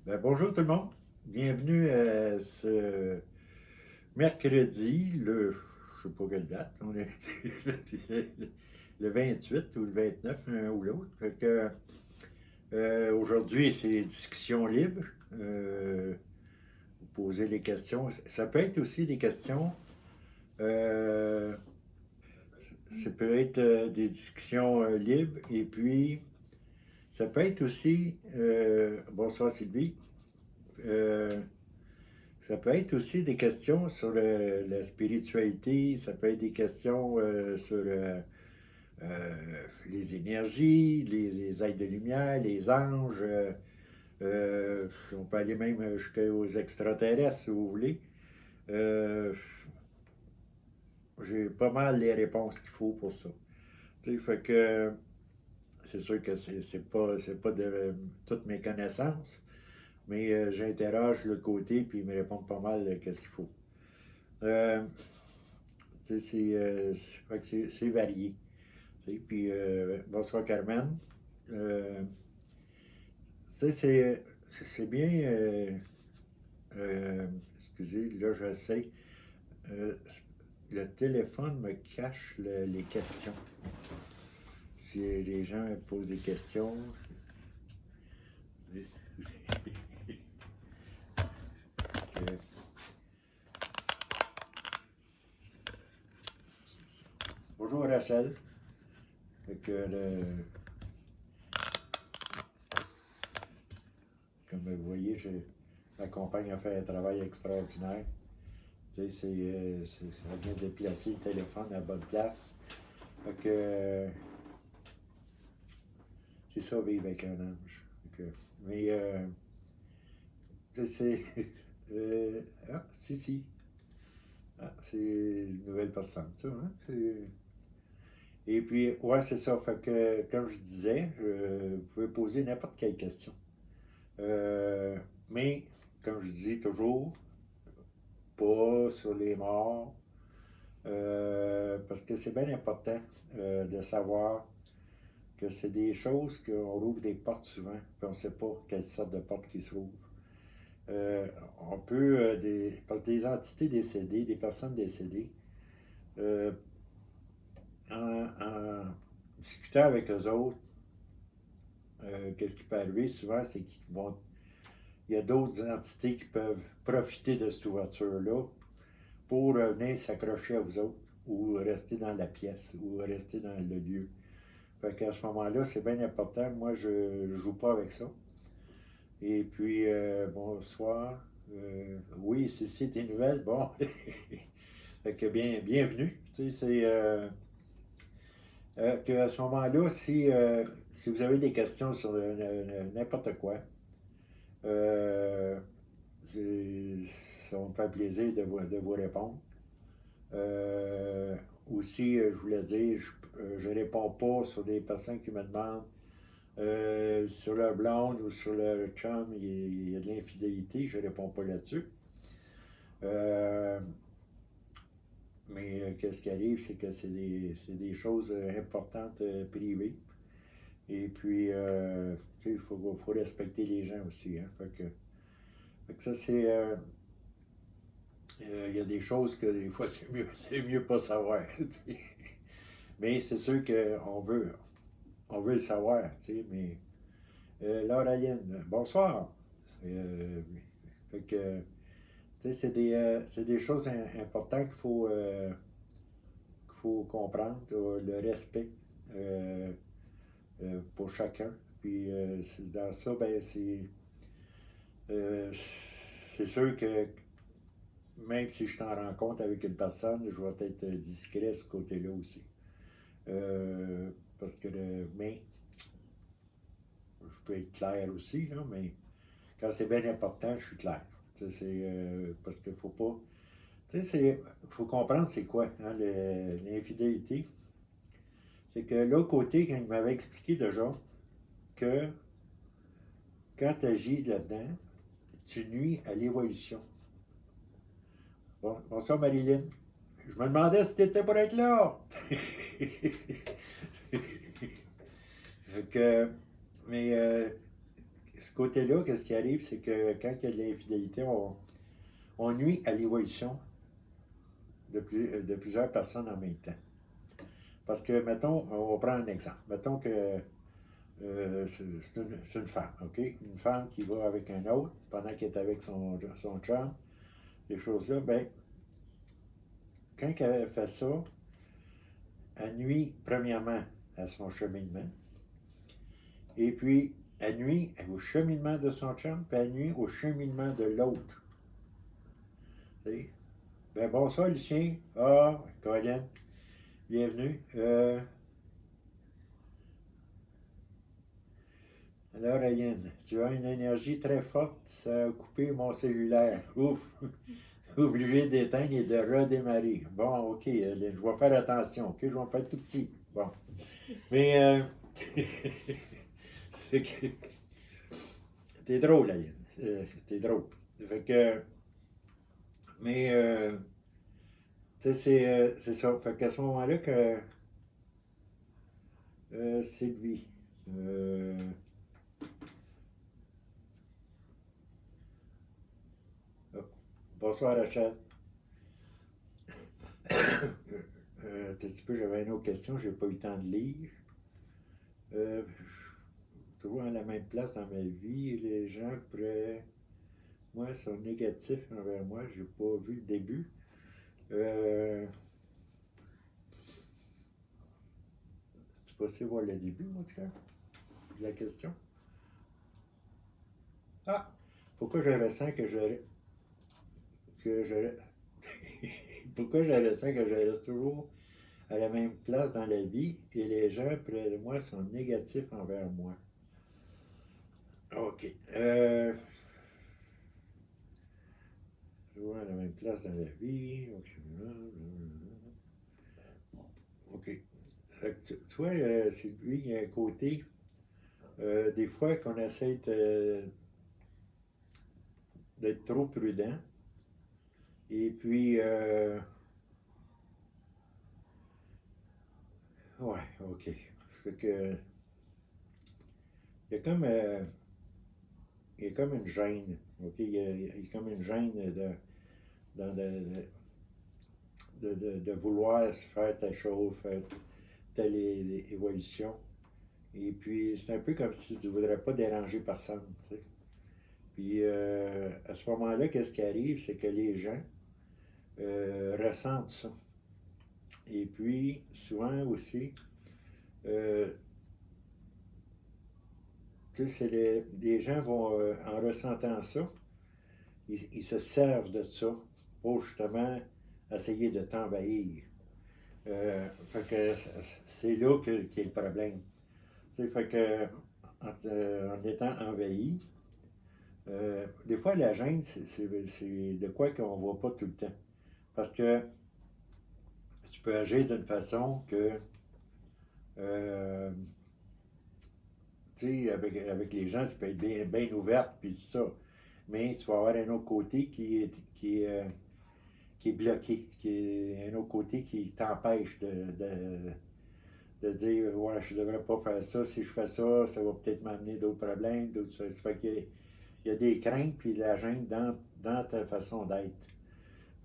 Bonjour tout le monde. Bienvenue à ce mercredi, je sais pas quelle date, on est le 28 ou le 29, l'un ou l'autre. Aujourd'hui, c'est discussion libre. Vous posez les questions. Ça peut être aussi des questions. euh, Ça peut être des discussions libres. Et puis, ça peut être aussi. Bonsoir Sylvie. Euh, Ça peut être aussi des questions sur la spiritualité, ça peut être des questions sur les énergies, les êtres de lumière, les anges. On peut aller même jusqu'aux extraterrestres si vous voulez. Euh, j'ai pas mal les réponses qu'il faut pour ça. Tu sais, fait que c'est sûr que c'est pas de toutes mes connaissances, mais j'interroge le côté puis ils me répondent pas mal qu'est-ce qu'il faut. Euh, c'est varié. Puis, bonsoir Carmen. Euh, c'est bien. Excusez, là, j'essaie. Euh, le téléphone me cache les questions. Si les gens posent des questions. Bonjour Rachel. Fait que comme vous voyez, ma compagne a fait un travail extraordinaire. Tu sais, ça vient de placer le téléphone à la bonne place. Fait que c'est ça, vivre avec un ange. Mais c'est. Si. Ah, c'est une nouvelle personne, ça. Hein? Et puis, ouais, c'est ça. Fait que, comme je disais, vous pouvez poser n'importe quelle question. Euh, mais, comme je dis toujours, pas sur les morts, parce que c'est bien important de savoir que c'est des choses qu'on rouvre des portes souvent, puis on ne sait pas quelle sorte de porte qui se rouvre. Euh, on peut, parce que des entités décédées, des personnes décédées, euh, en discutant avec eux autres, qu'est-ce qui peut arriver souvent, c'est il y a d'autres entités qui peuvent profiter de cette ouverture-là pour venir s'accrocher à vous autres ou rester dans la pièce ou rester dans le lieu. Fait qu'à ce moment-là, c'est bien important. Moi, je ne joue pas avec ça. Et puis, bonsoir. Oui, si tes nouvelles, bon. Fait que bienvenue. Tu sais, c'est qu'à ce moment-là, si vous avez des questions sur n'importe quoi, euh, ça va me faire plaisir de vous répondre. Euh, Aussi, je voulais dire, je réponds pas sur des personnes qui me demandent sur leur blonde ou sur leur chum, il y a de l'infidélité, je réponds pas là-dessus. Euh, mais qu'est-ce qui arrive, c'est que c'est des choses importantes privées. Et puis, tu sais, il faut respecter les gens aussi. Hein. Fait que ça, c'est. Il y a des choses que des fois, c'est mieux pas savoir. Mais c'est sûr qu'on veut le savoir. Mais Lauraline, bonsoir. Euh, Fait que, tu sais, c'est des choses importantes qu'il faut comprendre. Le respect euh, pour chacun. Puis dans ça, ben, euh, c'est sûr que même si je t'en rends compte avec une personne, je vais être discret de ce côté-là aussi. Parce que, mais, je peux être clair aussi, là, mais quand c'est bien important, je suis clair. Parce qu'il faut pas. Tu sais, il faut comprendre c'est quoi hein, l'infidélité. C'est que l'autre côté, quand il m'avait expliqué déjà que quand tu agis là-dedans, tu nuis à l'évolution. Bon, bonsoir Marilyn. Je me demandais si tu étais pour être là. Fait que, mais ce côté-là, qu'est-ce qui arrive, c'est que quand il y a de l'infidélité, on nuit à l'évolution de plusieurs personnes en même temps. Parce que, mettons, on va prendre un exemple. Mettons que c'est une femme, OK? Une femme qui va avec un autre pendant qu'elle est avec son chum, ces choses-là, ben, quand elle fait ça, elle nuit premièrement à son cheminement, et puis elle nuit au cheminement de son chum, puis elle nuit au cheminement de l'autre. Ben bonsoir Lucien. Ah, Colin, bienvenue. Alors, Aline, tu as une énergie très forte, ça a coupé mon cellulaire. Ouf! Obligé d'éteindre et de redémarrer. Bon, ok, Aline, je vais faire attention, ok? Je vais me faire tout petit. Bon. Mais, c'est que t'es drôle, Aline. T'es drôle. Fait que, mais, tu sais, c'est ça. Fait qu'à ce moment-là que Sylvie, oh, bonsoir Rachel. Un petit peu, j'avais une autre question, j'ai pas eu le temps de lire. Euh, Toujours à la même place dans ma vie, les gens près moi sont négatifs envers moi, j'ai pas vu le début. Euh, c'est possible de voir le début, moi, de la question? Ah! Pourquoi je ressens que je pourquoi je ressens que je reste toujours à la même place dans la vie et les gens près de moi sont négatifs envers moi? OK. Toujours à la même place dans la vie. OK. Fait que tu vois, c'est lui, il y a un côté, des fois qu'on essaie d'être trop prudent. Et puis, ouais, OK. Fait que, il y a comme, il y a comme une gêne. OK? Il y a comme une gêne dans de vouloir faire telle chose, faire telle évolution. Et puis, c'est un peu comme si tu ne voudrais pas déranger personne, tu sais. Puis, à ce moment-là, qu'est-ce qui arrive, c'est que les gens ressentent ça. Et puis, souvent aussi, euh, tu sais, les gens vont, en ressentant ça, ils se servent de ça pour justement essayer de t'envahir. Fait que c'est là qu'est le problème. Tu sais, fait que en étant envahi, des fois la gêne, c'est de quoi qu'on ne voit pas tout le temps. Parce que tu peux agir d'une façon que, euh, tu sais, avec les gens, tu peux être bien ouverte, puis tout ça. Mais tu vas avoir un autre côté qui est bloqué, qui est un autre côté qui t'empêche de dire ouais, je devrais pas faire ça, si je fais ça, ça va peut-être m'amener d'autres problèmes, d'autres choses. Ça fait qu'il y a des craintes puis de la gêne dans ta façon d'être.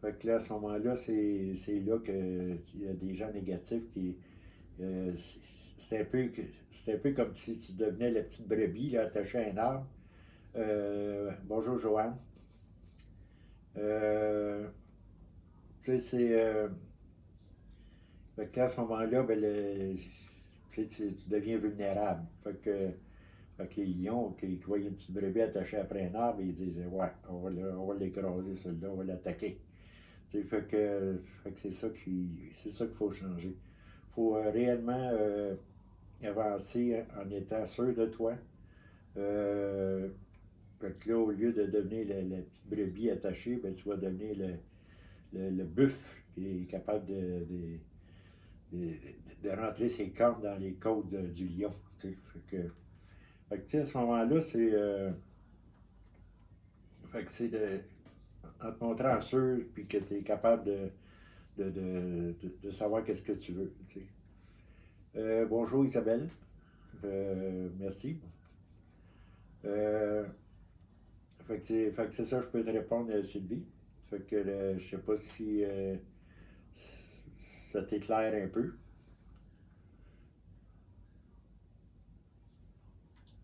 Fait que là, à ce moment-là, c'est là qu'il y a des gens négatifs qui. Euh, c'est un peu comme si tu devenais la petite brebis là, attachée à un arbre. Bonjour Joanne. Euh, tu sais, c'est. Fait que là, à ce moment-là, ben, tu deviens vulnérable. Fait que les lions qui voient une petite brebis attachée après un arbre, ils disent ouais, on va l'écraser, celui-là, on va l'attaquer. Fait que c'est ça qu'il faut changer. Il faut réellement avancer en étant sûr de toi. Euh, Fait que là, au lieu de devenir la petite brebis attachée, ben, tu vas devenir le buffle qui est capable de rentrer ses cornes dans les côtes du lion. Tu sais. Fait que, à ce moment-là, c'est en te montrant sûr puis que tu es capable de savoir qu'est-ce que tu veux. Tu sais. Bonjour Isabelle. Merci. Euh, fait que c'est ça, je peux te répondre, Sylvie. Fait que je sais pas si ça t'éclaire un peu.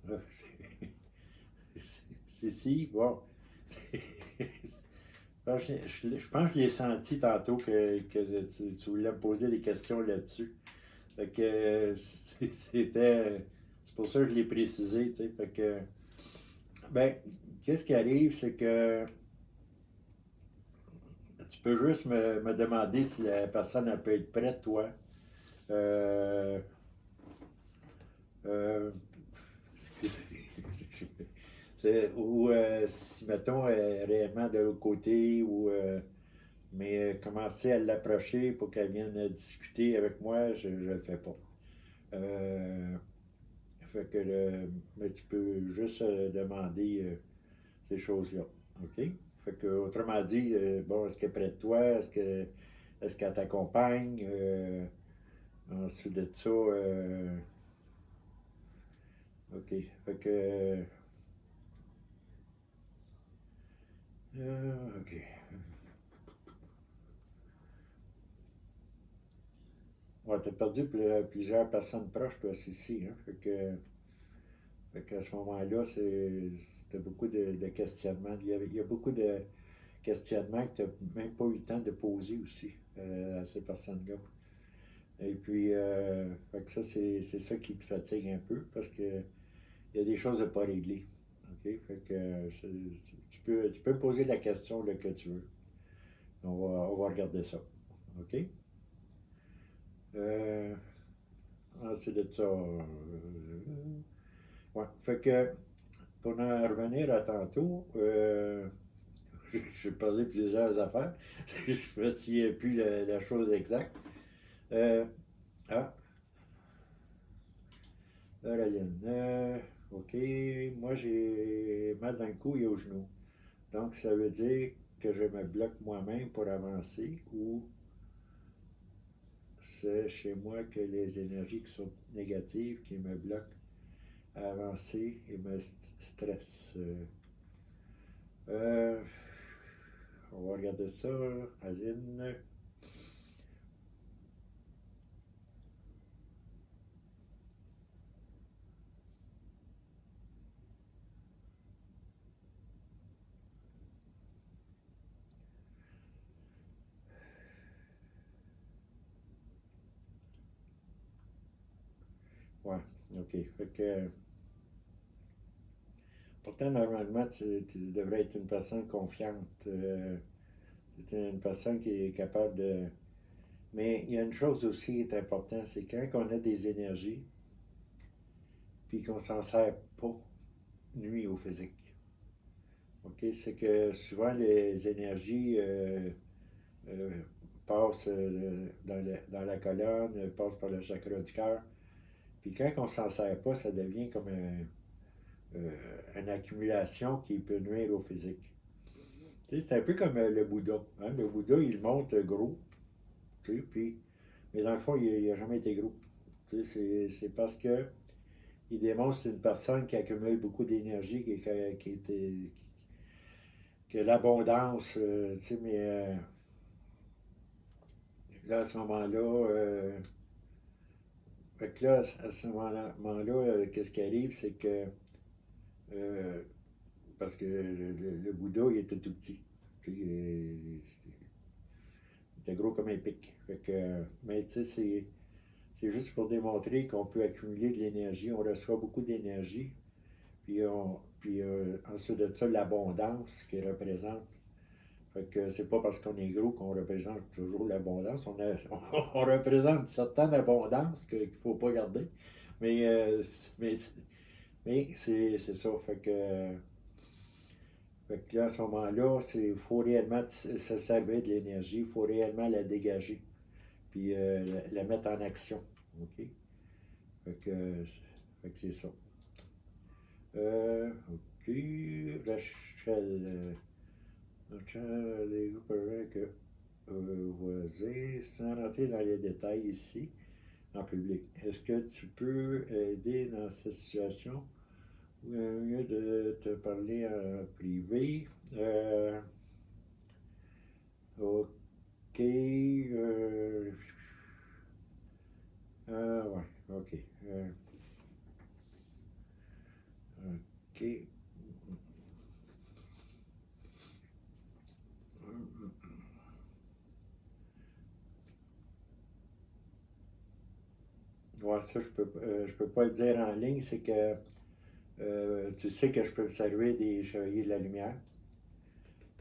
Ah, si, bon. Je pense que je l'ai senti tantôt que tu voulais me poser des questions là-dessus. Fait que c'était. C'est pour ça que je l'ai précisé, tu sais. Fait que. Ben, qu'est-ce qui arrive, c'est que tu peux juste me demander si la personne elle peut être prête, toi. Euh, euh, ou si, mettons, elle est réellement de l'autre côté, ou mais commencer à l'approcher pour qu'elle vienne discuter avec moi, je ne le fais pas. Euh, fait que mais tu peux juste demander ces choses-là. OK? Fait que, autrement dit, bon, est-ce qu'elle est près de toi? Est-ce qu'elle t'accompagne? Ensuite de ça, OK. Fait que, OK. Ouais, t'as perdu plusieurs personnes proches, toi, ici, hein? Fait qu'à ce moment-là, c'était beaucoup de questionnements. Il y a beaucoup de questionnements que tu n'as même pas eu le temps de poser aussi à ces personnes-là. Et puis, fait que ça, c'est ça qui te fatigue un peu parce que il y a des choses à pas régler. OK? Fait que tu peux poser la question là, que tu veux. On va regarder ça. OK? Euh, ensuite de ça. Ouais. Fait que pour en revenir à tantôt, j'ai parlé de plusieurs affaires. Je ne me souviens plus la chose exacte. Euh, ah, Caroline. OK. Moi, j'ai mal dans le cou et au genou. Donc, ça veut dire que je me bloque moi-même pour avancer ou c'est chez moi que les énergies qui sont négatives qui me bloquent à avancer et me stressent. Euh, on va regarder ça, Aline. Ouais, OK. Fait que, pourtant, normalement, tu devrais être une personne confiante. Tu es une personne qui est capable de. Mais il y a une chose aussi qui est importante, c'est quand on a des énergies, puis qu'on s'en sert pas, nuit au physique. OK? C'est que souvent les énergies euh, passent dans la colonne, passent par le chakra du cœur. Puis quand on s'en sert pas, ça devient comme une accumulation qui peut nuire au physique. Tu sais, c'est un peu comme le Bouddha. Hein? Le Bouddha, il monte gros, tu sais, puis, mais dans le fond, il n'a jamais été gros. Tu sais, c'est parce que il démontre une personne qui accumule beaucoup d'énergie, qui a l'abondance, tu sais, mais là, à ce moment-là, fait que là, à ce moment-là, qu'est-ce qui arrive, c'est que, euh, parce que le Bouddha, il était tout petit. Tu sais, il était gros comme un pic. Fait que, mais tu sais, c'est juste pour démontrer qu'on peut accumuler de l'énergie. On reçoit beaucoup d'énergie. Puis ensuite de ça, l'abondance qu'il représente. Fait que c'est pas parce qu'on est gros qu'on représente toujours l'abondance. On représente une certaine abondance qu'il ne faut pas garder. Mais, mais, mais c'est ça. Fait que là, à ce moment-là, il faut réellement se servir de l'énergie, il faut réellement la dégager, puis la mettre en action. OK? Fait que, fait que c'est ça. OK. Rachel. Les groupes avec voisins, sans rentrer dans les détails ici, en public. Est-ce que tu peux aider dans cette situation Mieux de te parler en privé. Ok. Ouais, ok. Ok. Ouais, ça, je peux pas le dire en ligne, c'est que tu sais que je peux me saluer des chevaliers de la lumière.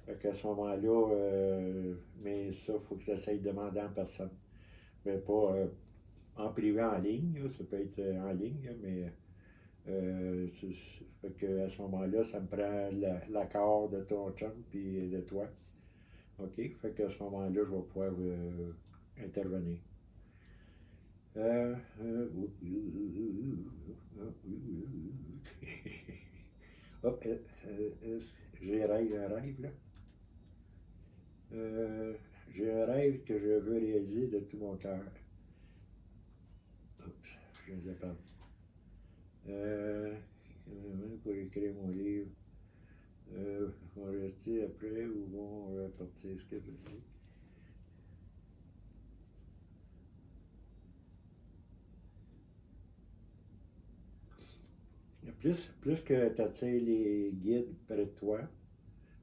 Fait qu'à ce moment-là, mais ça, il faut que j'essaye de demander en personne. Mais pas en privé en ligne, là, ça peut être en ligne, là, mais fait que à ce moment-là, ça me prend l'accord de ton chum puis de toi. OK? Fait qu'à ce moment-là, je vais pouvoir intervenir. Hop, j'ai un rêve, là. Euh, j'ai un rêve que je veux réaliser de tout mon cœur. Oups, je viens de la perdre. Euh, pour écrire mon livre. Vont rester après ou vont partir? Ce que vous dites. Plus que tu attires les guides près de toi,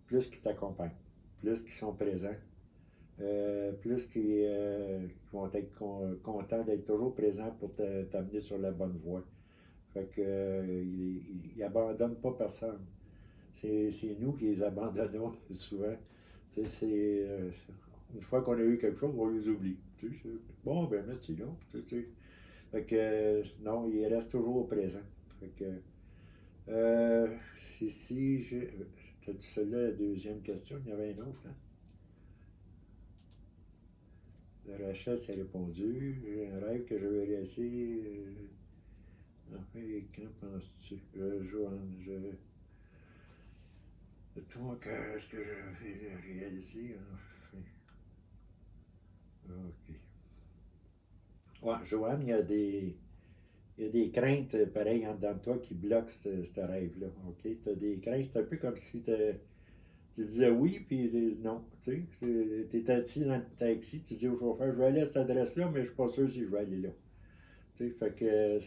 plus qu'ils t'accompagnent, plus qu'ils sont présents, plus qu'ils vont être contents d'être toujours présents pour t'amener sur la bonne voie. Fait que, ils abandonnent pas personne. C'est nous qui les abandonnons souvent. Tu sais, une fois qu'on a eu quelque chose, on les oublie. Tu sais, bon, ben merci, là. Tu sais. Fait que, non, ils restent toujours présents. Fait que, si je. C'était celle-là la deuxième question, il y avait une autre, hein? Rachel s'est répondu. J'ai un rêve que je vais réaliser. Enfin, quand penses-tu? Joanne, de tout mon cœur, est-ce que je vais réaliser? Enfin, ok. Ouais, Joanne, il y a des craintes pareilles en dedans de toi qui bloquent ce rêve-là. OK? Tu as des craintes, c'est un peu comme si tu disais oui, puis non. Tu es assis dans le taxi, tu dis au chauffeur, je vais aller à cette adresse-là, mais je suis pas sûr si je vais aller là. Tu sais, fait que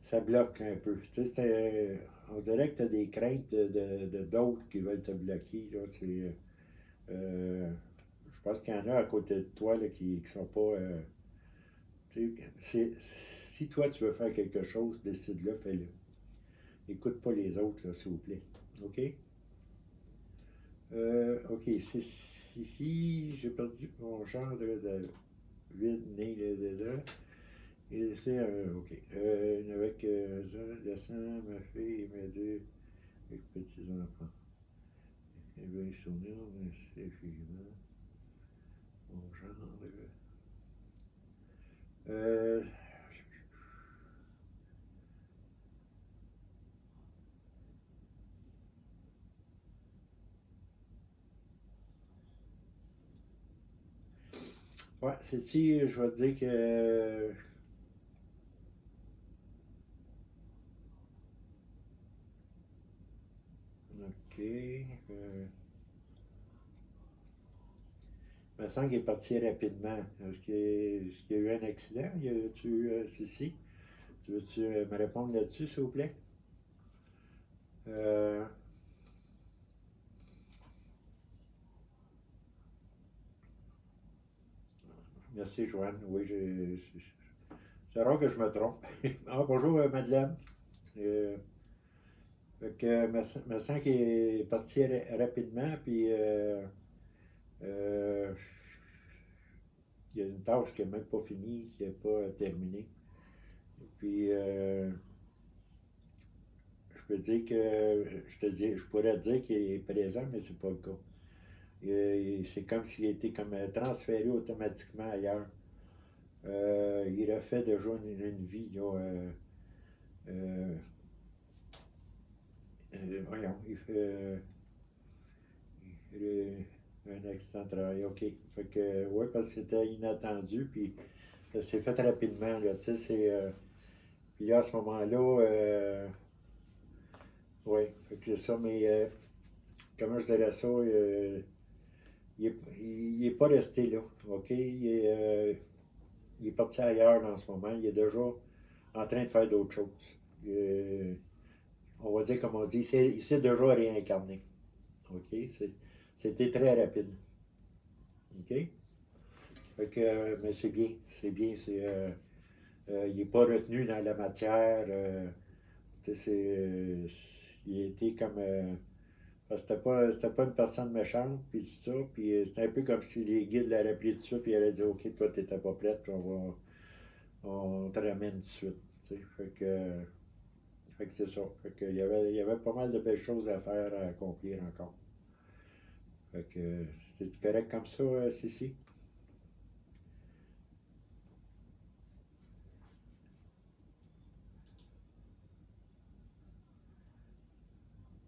ça bloque un peu. Tu sais, on dirait que tu as des craintes d'autres qui veulent te bloquer. Là. Je pense qu'il y en a à côté de toi là, qui sont pas. Tu sais, si toi tu veux faire quelque chose, décide-le, fais-le. Écoute pas les autres, là, s'il vous plaît. OK? OK, ici, j'ai perdu mon genre de vide, né, et c'est OK. Avec descend ma fille et mes deux petits-enfants. Et bien, souvenir, mais c'est finalement mon genre de. Euh, ouais, c'est si je vais te dire que. OK. Il me semble qu'il est parti rapidement. Est-ce qu'il y a eu un accident? Y a-tu eu si? Tu veux-tu me répondre là-dessus, s'il vous plaît? Euh, merci, Joanne. Oui, c'est rare que je me trompe. Ah, bonjour, Madeleine. Euh, fait que, me semble qu'il est parti rapidement, puis euh, il y a une tâche qui n'est même pas finie, qui n'est pas terminée. Puis, je peux dire que je pourrais dire qu'il est présent, mais c'est pas le cas. C'est comme s'il était comme transféré automatiquement ailleurs. Il a fait déjà une vie, là, euh, voyons, il fait un accident de travail, ok. Fait que, ouais, parce que c'était inattendu, puis ça s'est fait rapidement, là, tu sais, Puis là, à ce moment-là, oui, c'est ça, mais comment je dirais ça, il est pas resté là, OK? Il est parti ailleurs en ce moment. Il est déjà en train de faire d'autres choses. Euh, on va dire, comme on dit, il s'est déjà réincarné. OK? C'était très rapide. OK? Fait que, mais c'est bien. C'est bien. Il n'est pas retenu dans la matière. Il a été comme. Parce que c'était pas une personne méchante, puis tout ça. Puis c'était un peu comme si les guides l'auraient pris tout de suite, puis ils auraient dit ok, toi, t'étais pas prête, puis on te ramène tout de suite. Fait que c'est ça. Fait que il y avait pas mal de belles choses à faire, à accomplir encore. Fait que c'est correct comme ça, Cici?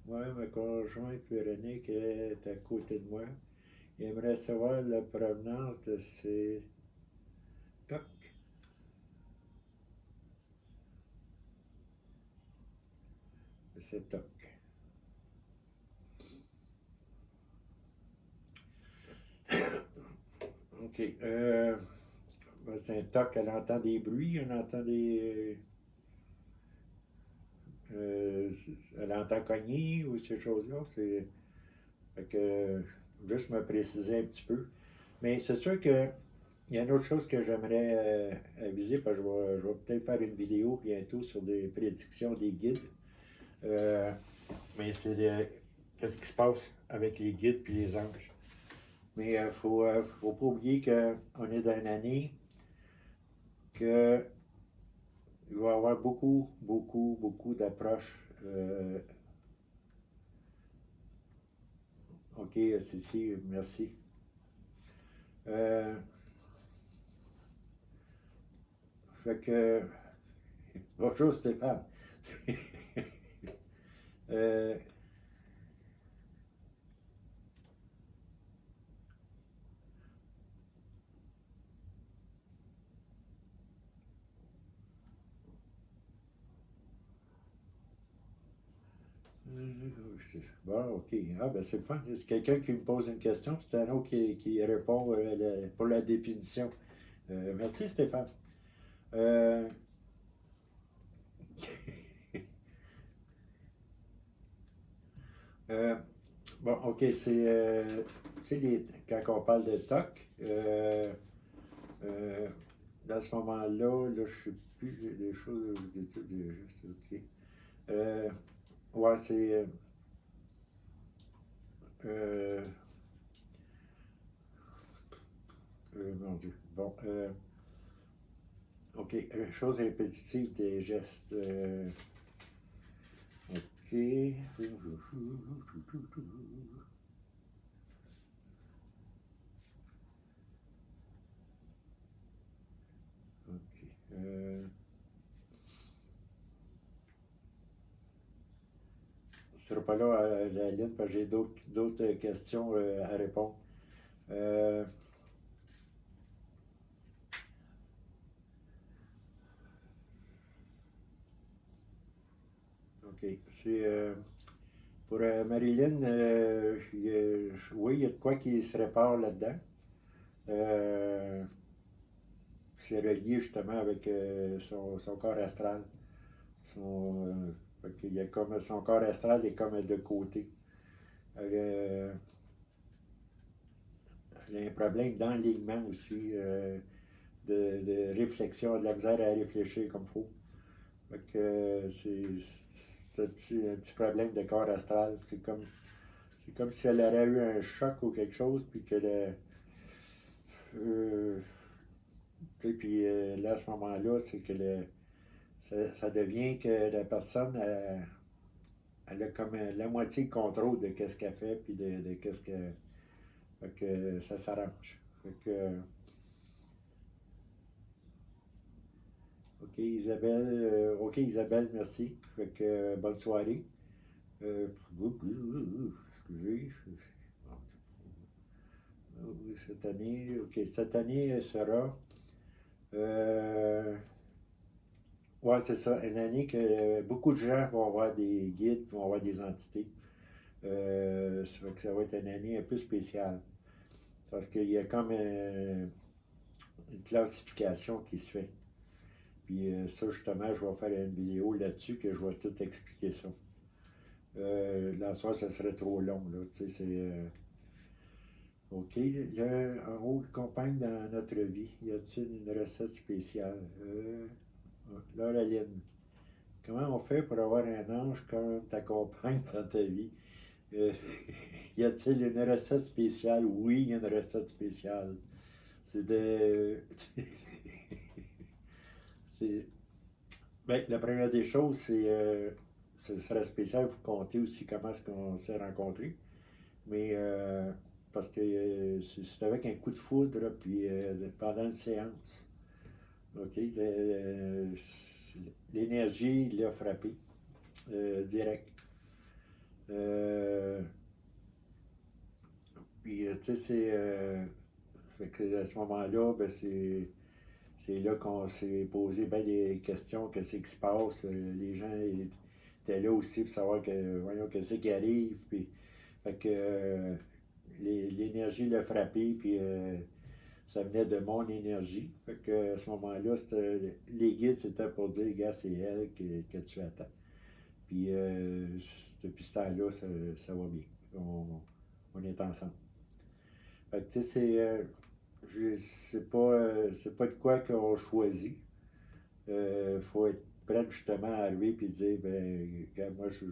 Ouais, ma conjointe Véronique est à côté de moi. Il aimerait savoir la provenance de ses tocs. De ses tocs. OK. C'est un toc, elle entend des bruits, elle entend des. euh, elle entend cogner ou ces choses-là. Fait que juste me préciser un petit peu. Mais c'est sûr que il y a une autre chose que j'aimerais aviser, parce que je vais peut-être faire une vidéo bientôt sur des prédictions des guides. Euh, mais c'est qu'est-ce qui se passe avec les guides puis les anges. Mais il faut pas oublier qu'on est dans une année que il va y avoir beaucoup, beaucoup, beaucoup d'approches. OK, Cécile, merci. Euh, fait que, bonjour Stéphane. euh, bon, OK. Ah, ben c'est le fun. C'est quelqu'un qui me pose une question, c'est un autre qui répond pour la définition. Merci Stéphane. Euh, euh, bon, OK, c'est. Tu sais, quand on parle de TOC, euh, dans ce moment-là, là, je sais plus des choses, des trucs, juste, OK. Euh, ouais, c'est. Euh, mon Dieu. Bon, OK. Chose répétitive des gestes. OK. OK. Je ne serai pas là à la ligne parce que j'ai d'autres questions à répondre. Euh, OK. C'est. Pour Marilyn, oui, il y a de quoi qui se répare là-dedans. Euh, c'est relié justement avec son corps astral. Il y a comme son corps astral est comme de côté. Euh, il y a un problème d'enlignement aussi, de réflexion, de la misère à réfléchir comme il faut. C'est un petit problème de corps astral. C'est comme si elle aurait eu un choc ou quelque chose, puis que euh, puis là, à ce moment-là, c'est que ça devient que la personne, elle a comme la moitié de contrôle de qu'est-ce qu'elle fait, puis de qu'est-ce que. Fait que ça s'arrange. Fait que, OK, Isabelle, merci. Fait que, bonne soirée. Excusez. Cette année, OK, cette année, elle sera. euh, Ouais, c'est ça. Une année que beaucoup de gens vont avoir des guides, vont avoir des entités. Ça fait que ça va être une année un peu spéciale. Parce qu'il y a comme une classification qui se fait. Puis ça, justement, je vais faire une vidéo là-dessus que je vais tout expliquer ça. Là, soir, ça serait trop long, là. Tu sais, c'est. OK. Il y a un rôle compagne dans notre vie. Y a-t-il une recette spéciale? Laura Lynn. Comment on fait pour avoir un ange comme ta compagne dans ta vie? Euh, y a-t-il une recette spéciale? Oui, il y a une recette spéciale. C'est de. c'est... Ben, la première des choses, c'est. Ce serait spécial pour compter aussi comment est-ce qu'on s'est rencontrés. Mais parce que c'est avec un coup de foudre, puis pendant une séance. OK? L'énergie l'a frappé direct. Euh, Puis, tu sais, fait que à ce moment-là, ben, c'est là qu'on s'est posé bien des questions, qu'est-ce qui se passe. Les gens étaient là aussi pour savoir que, voyons, qu'est-ce qui arrive. Puis, fait que l'énergie l'a frappé, puis ça venait de mon énergie. Fait que à ce moment-là, les guides, c'était pour dire, gars, c'est elle que tu attends. Puis, depuis ce temps-là, ça va bien. On est ensemble. Fait que, tu sais, c'est pas de quoi qu'on choisit. Faut être prêt justement à arriver et dire, ben, regarde, moi, je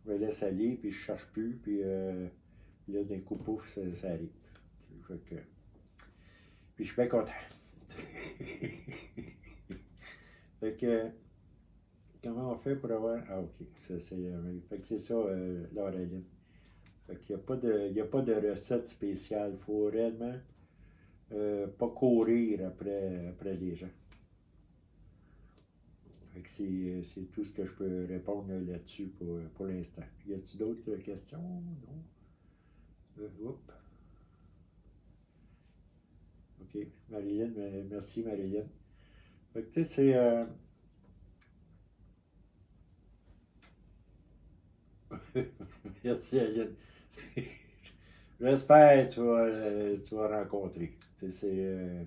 me laisse aller, puis je cherche plus, puis là, d'un coup, pouf, ça arrive. Fait que, puis je suis bien content. Fait que, comment on fait pour avoir. Ah, ok, fait que c'est ça, Laureline. Fait qu'il n'y a pas de recette spéciale. Il faut réellement pas courir après les gens. Fait que c'est tout ce que je peux répondre là-dessus pour l'instant. Y a-t-il d'autres questions? Non? Oups. OK. Marilyn, merci Marilyn. Fait que tu sais, c'est. Merci Aline. J'espère que tu vas rencontrer. Tu sais,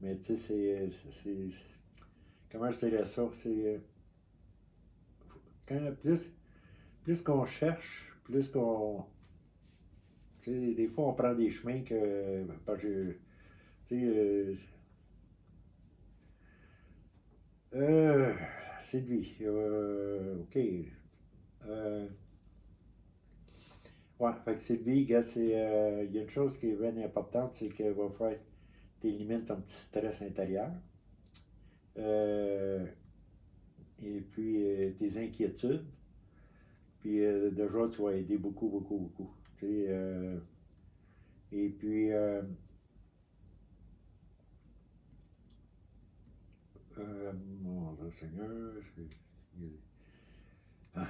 mais tu sais, comment je dirais ça? C'est. Quand plus qu'on cherche, plus qu'on. Tu sais, des fois, on prend des chemins que. Parce que, tu sais, euh, Sylvie, OK. Euh, ouais, fait que Sylvie, gars, il y a une chose qui est bien importante, c'est qu'elle va faire t'élimines ton petit stress intérieur. Euh, et puis tes inquiétudes. Puis déjà, tu vas aider beaucoup, beaucoup, beaucoup. Tu sais, et puis, mon Dieu Seigneur, ah,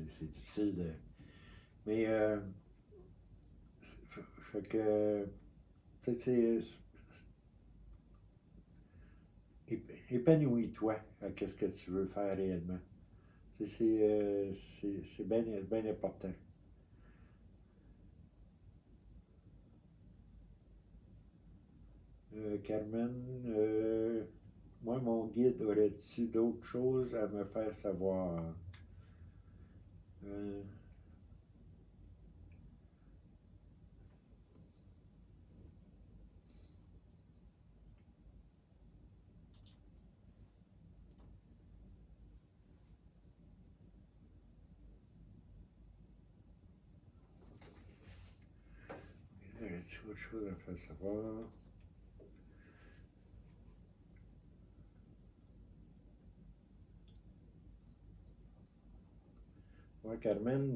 c'est difficile de. Mais, fait que, tu sais, épanouis-toi à qu'est-ce que tu veux faire réellement. Tu sais, c'est bien, bien important. Carmen, moi, mon guide aurait-tu d'autres choses à me faire savoir? Euh, aurait-tu autre chose à me faire savoir? Ouais, Carmen,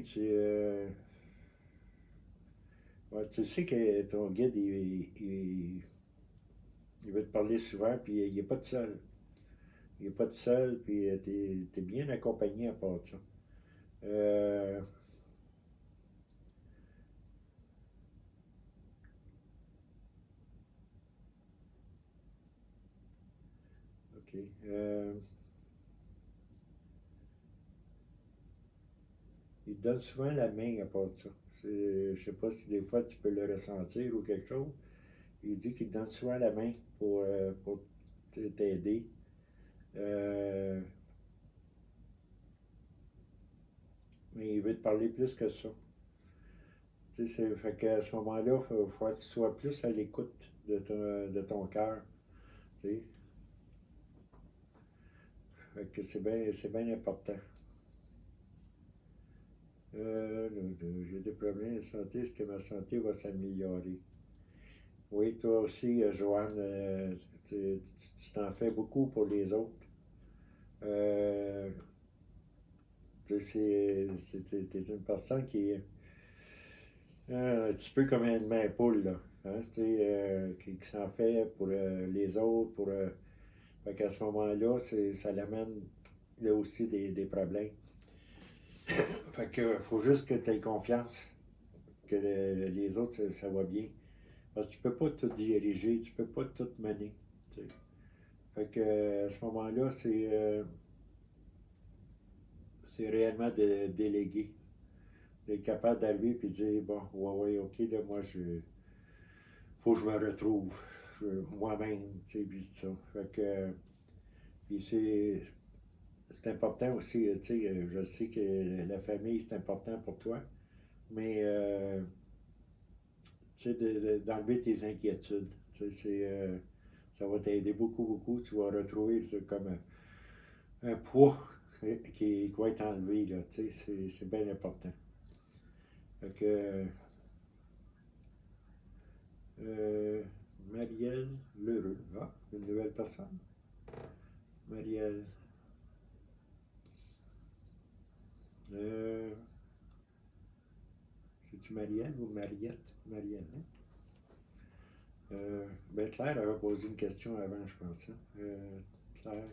ouais, tu sais que ton guide, il veut te parler souvent, puis il n'est pas tout seul. Il n'est pas tout seul, puis t'es bien accompagné à part ça. Euh, OK. Il te donne souvent la main à part de ça. Je sais pas si des fois tu peux le ressentir ou quelque chose. Il dit qu'il te donne souvent la main pour t'aider. Euh, mais il veut te parler plus que ça. Tu sais, fait qu'à ce moment-là, il faut que tu sois plus à l'écoute de ton cœur. Tu sais. Fait que c'est bien important. J'ai des problèmes de santé. Est-ce que ma santé va s'améliorer? Oui, toi aussi, Joanne, tu t'en fais beaucoup pour les autres. Euh, tu sais, t'es une personne qui est un petit peu comme une main poule, là. Hein, tu sais, qui s'en fait pour les autres, fait qu'à ce moment-là, ça l'amène là aussi des problèmes. Fait que faut juste que tu aies confiance que les autres, ça va bien. Parce que tu peux pas tout diriger, tu peux pas tout mener. Tu sais. Fait que à ce moment-là, c'est réellement de déléguer. D'être capable d'arriver et de dire bon, ouais, ok, là, moi, faut que je me retrouve moi-même, tu sais, puis tout ça. Fait que, puis c'est important aussi, tu sais, je sais que la famille, c'est important pour toi, mais, tu sais, d'enlever tes inquiétudes. Tu sais, ça va t'aider beaucoup, beaucoup. Tu vas retrouver comme un poids qui va être enlevé, là, tu sais, c'est bien important. Fait que, euh, Marielle Lheureux, ah, une nouvelle personne. Marielle, euh, c'est-tu Marielle ou Mariette? Marielle, hein? Ben Claire avait posé une question avant, je pense. Hein. Claire,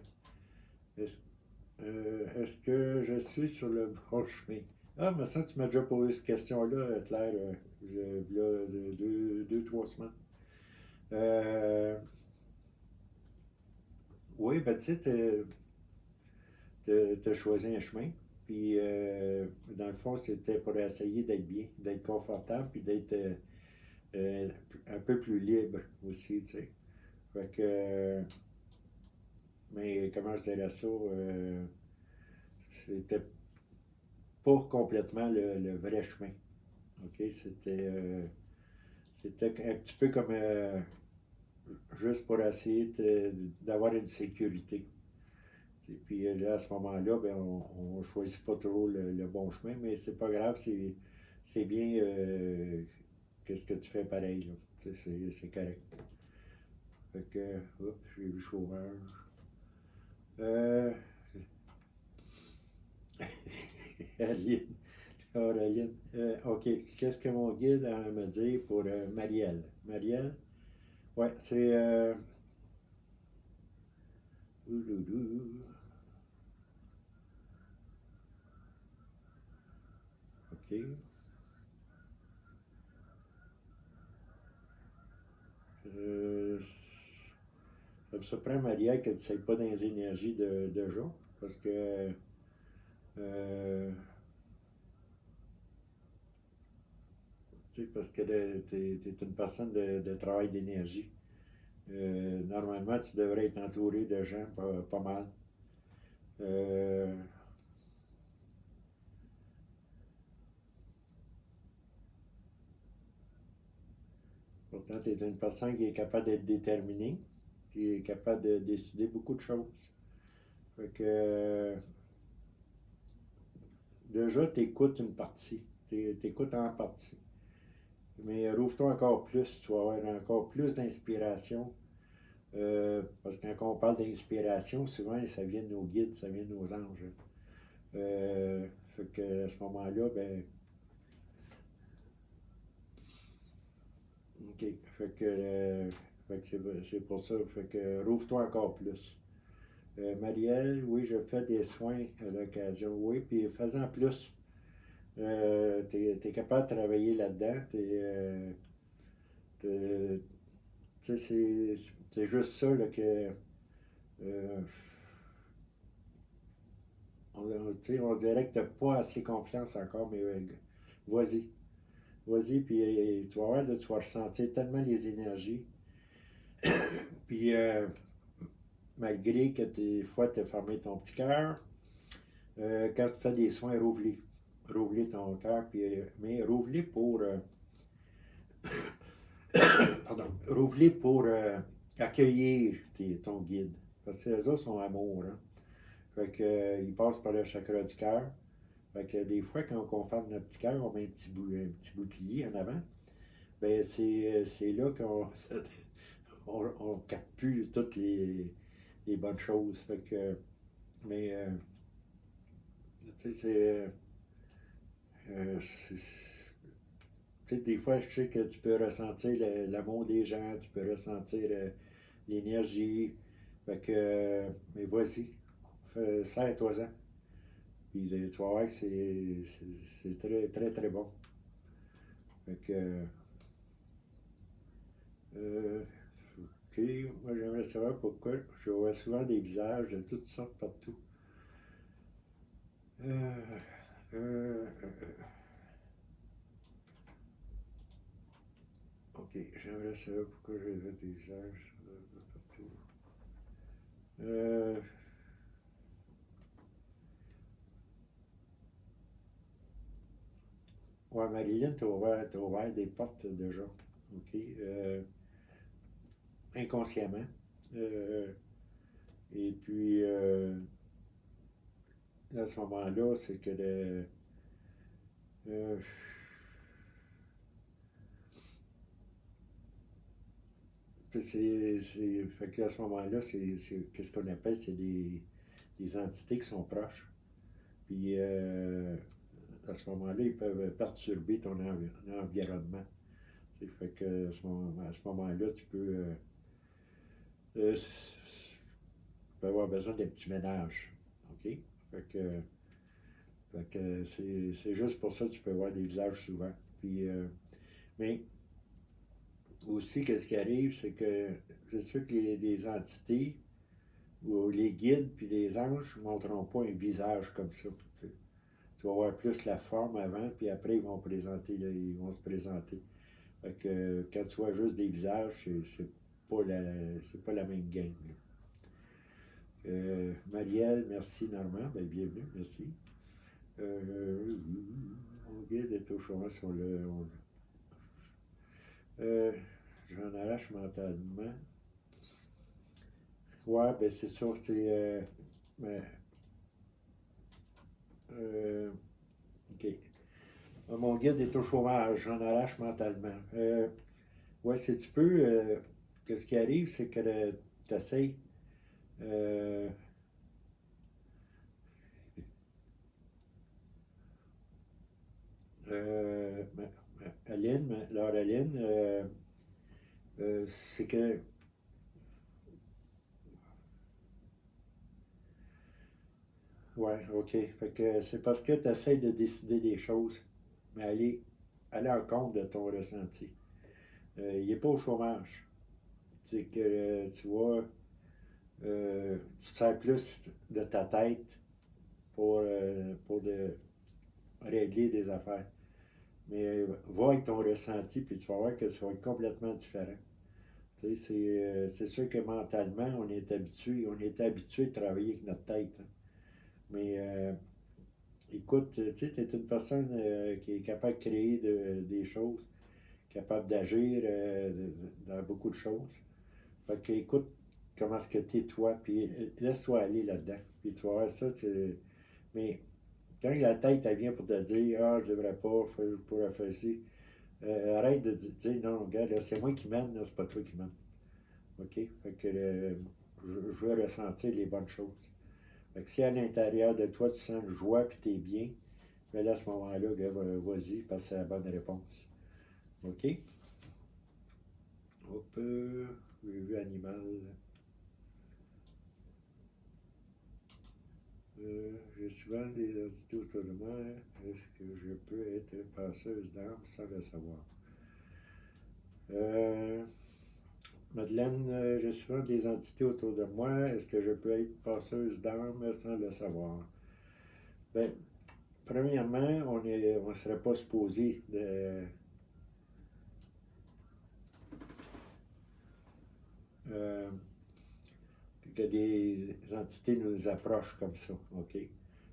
est-ce est-ce que je suis sur le bon chemin? Ah, mais ça, tu m'as déjà posé cette question-là, Claire, il y a deux, trois semaines. Euh, oui, ben tu sais, t'as choisi un chemin, puis dans le fond, c'était pour essayer d'être bien, d'être confortable, puis d'être euh, un peu plus libre aussi, tu sais. Fait que, mais comment je dirais ça, c'était pas complètement le vrai chemin. OK? C'était un petit peu comme juste pour essayer d'avoir une sécurité. Et puis là, à ce moment-là, ben, on ne choisit pas trop le bon chemin, mais c'est pas grave, c'est bien qu'est-ce que tu fais pareil. Là. C'est correct. Fait que, hop, j'ai vu chômage. Euh, Aline, Auréline. OK, qu'est-ce que mon guide a à me dire pour Marielle? Marielle? Ouais, c'est. OK. Euh, ça me surprend, Marielle, que tu ne sais pas dans les énergies de jour, parce que. Euh, parce que tu es une personne de travail d'énergie. Normalement, tu devrais être entouré de gens pas mal. Euh, Pourtant, tu es une personne qui est capable d'être déterminée, qui est capable de décider beaucoup de choses. Fait que, déjà, tu écoutes une partie. Tu écoutes en partie. Mais rouvre-toi encore plus, tu vas avoir encore plus d'inspiration. Parce que quand on parle d'inspiration, souvent, ça vient de nos guides, ça vient de nos anges. Fait que à ce moment-là, ben, OK. Fait que c'est pour ça. Fait que rouvre-toi encore plus. Marielle, oui, je fais des soins à l'occasion. Oui, puis fais-en plus. T'es capable de travailler là-dedans. Tu sais, c'est juste ça là, que Euh, on dirait que tu n'as pas assez confiance encore, mais vas-y. Vas-y, puis tu vas voir, là, tu vas ressentir tellement les énergies. Puis malgré que des fois tu as fermé ton petit cœur, quand tu fais des soins, rouvre-les. Rouvre-les ton cœur, puis, mais rouvre-les pour. Pardon. Rouvre-les pour accueillir ton guide. Parce que les autres sont amour. Hein? Fait que, ils passent par le chakra du cœur. Fait que des fois, quand on ferme notre petit cœur, on met un petit bouclier en avant. Ben, c'est là qu'on on capte plus toutes les bonnes choses. Fait que, mais, tu sais, tu sais, des fois, je sais que tu peux ressentir l'amour des gens, tu peux ressentir l'énergie. Fait que, mais vas-y, serre-toi-en. Puis tu vas voir que c'est très, très, très bon. Fait que, euh, ok, moi j'aimerais savoir pourquoi je vois souvent des visages de toutes sortes partout. Euh, euh, euh, ok, j'aimerais savoir pourquoi je vois des visages partout. Euh, ouais, Marilyn, t'as ouvert des portes déjà. Ok, inconsciemment. Euh, et puis, à ce moment-là, c'est que euh, fait que à ce moment-là, qu'est-ce qu'on appelle, c'est des entités qui sont proches. Puis à ce moment-là, ils peuvent perturber ton environnement. Fait que à ce moment-là, tu peux avoir besoin d'un petit ménage. OK? Fait que c'est juste pour ça que tu peux voir des visages souvent. Puis, mais aussi, qu'est-ce qui arrive, c'est que c'est sûr que les entités ou les guides puis les anges ne montreront pas un visage comme ça. Tu vas voir plus la forme avant, puis après, ils vont se présenter. Fait que quand tu vois juste des visages, c'est pas la même game. Marielle, merci Normand, ben, bienvenue, merci. Mon guide est au chômage sur le. J'en arrache mentalement. Ouais, ben c'est sûr, c'est. Ben, euh, ok. Mon guide est au chômage, j'en arrache mentalement. Ouais, si tu peux, ce qui arrive, c'est que tu essayes. Euh, euh, Aline, alors Aline, c'est que. Ouais, ok. Fait que c'est parce que tu essaies de décider des choses, mais aller en compte de ton ressenti. Il n'est pas au chômage. C'est que, tu vois, tu te sers plus de ta tête pour régler des affaires. Mais va avec ton ressenti, puis tu vas voir que ça va être complètement différent. Tu sais, c'est sûr que mentalement, on est habitué de travailler avec notre tête. Hein. Mais écoute, tu sais, tu es une personne qui est capable de créer des choses, capable d'agir dans beaucoup de choses. Fait que écoute comment est-ce que tu es toi, puis laisse-toi aller là-dedans. Puis tu vas voir ça, mais quand la tête, elle vient pour te dire, ah, je devrais pas, je pourrais faire ci, arrête de dire, non, regarde, là, c'est moi qui mène, là, c'est pas toi qui mène. OK? Fait que je veux ressentir les bonnes choses. Fait que si à l'intérieur de toi, tu sens une joie puis tu es bien, ben là, à ce moment-là, vas-y, parce que c'est la bonne réponse. OK? Hop, j'ai vu animal. J'ai souvent des entités autour de moi. Est-ce que je peux être passeuse d'âme sans le savoir? Euh, Madeleine, j'ai souvent des entités autour de moi. Est-ce que je peux être passeuse d'âme sans le savoir? Ben, premièrement, on ne serait pas supposé euh, que des entités nous approchent comme ça, OK?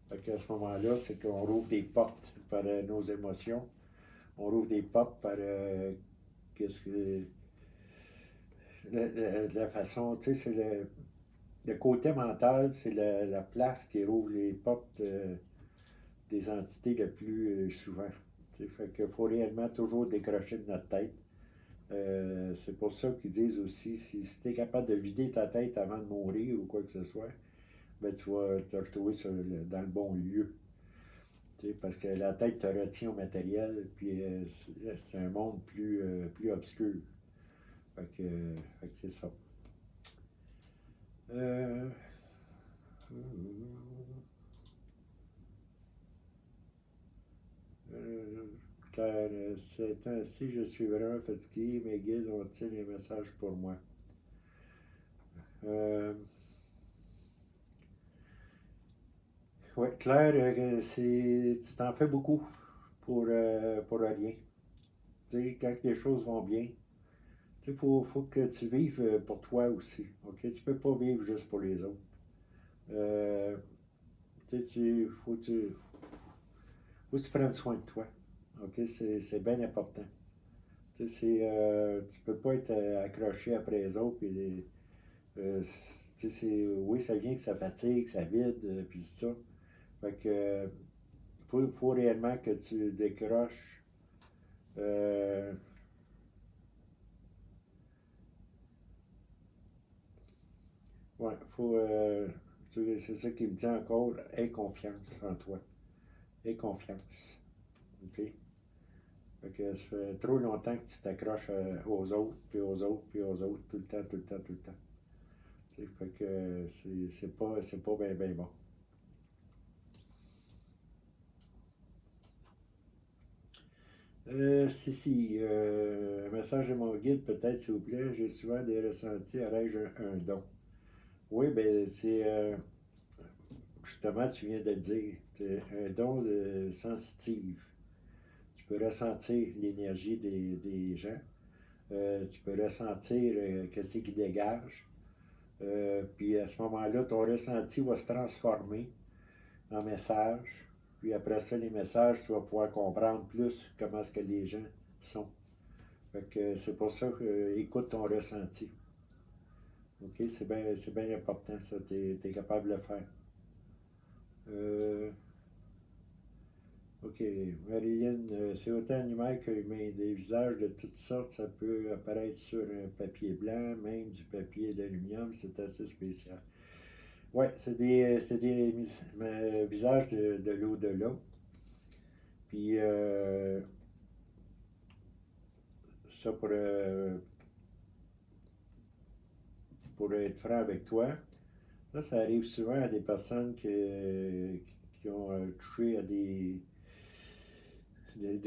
Fait qu'à ce moment-là, c'est qu'on rouvre des portes par nos émotions. On rouvre des portes par qu'est-ce que la façon, tu sais, c'est le côté mental, c'est la place qui rouvre les portes des entités le plus souvent. T'sais, fait qu'il faut réellement toujours décrocher de notre tête. C'est pour ça qu'ils disent aussi, si tu es capable de vider ta tête avant de mourir ou quoi que ce soit, ben tu vas te retrouver dans le bon lieu. T'sais, parce que la tête te retient au matériel, puis c'est un monde plus obscur. Fait que c'est ça. Euh, euh, Car ces temps-ci, je suis vraiment fatigué. Mes guides ont-ils un message pour moi? Euh, ouais, Claire, tu t'en fais beaucoup pour rien. Tu sais, quand les choses vont bien, tu sais, faut que tu vives pour toi aussi. OK? Tu peux pas vivre juste pour les autres. Euh, tu sais, faut que tu prennes soin de toi. OK? C'est bien important. Tu sais, tu peux pas être accroché après les autres. Puis, oui, ça vient que ça fatigue, ça vide, puis ça. Fait que, faut réellement que tu décroches. Euh, ouais, c'est ça qui me dit encore, aie confiance en toi. Aie confiance. OK? Fait que ça fait trop longtemps que tu t'accroches aux autres, puis aux autres, puis aux autres, tout le temps, tout le temps, tout le temps. Fait que c'est pas bien, bien bon. Si, un message de mon guide, peut-être, s'il vous plaît. J'ai souvent des ressentis. Aurais-je un don? Oui, ben, c'est justement, tu viens de le dire. C'est un don de sensitive. Tu peux ressentir l'énergie des gens. Tu peux ressentir qu'est-ce qui dégage. Puis à ce moment-là, ton ressenti va se transformer en message. Puis après ça, les messages, tu vas pouvoir comprendre plus comment est-ce que les gens sont. Fait que c'est pour ça que écoute ton ressenti. OK? C'est bien important, ça. Tu es capable de le faire. Euh, OK. Marilyn, c'est autant animal que humain. Des visages de toutes sortes, ça peut apparaître sur un papier blanc, même du papier d'aluminium. C'est assez spécial. Ouais, c'est des visages de l'au-delà. Puis, ça, pour être franc avec toi, ça arrive souvent à des personnes qui ont touché à des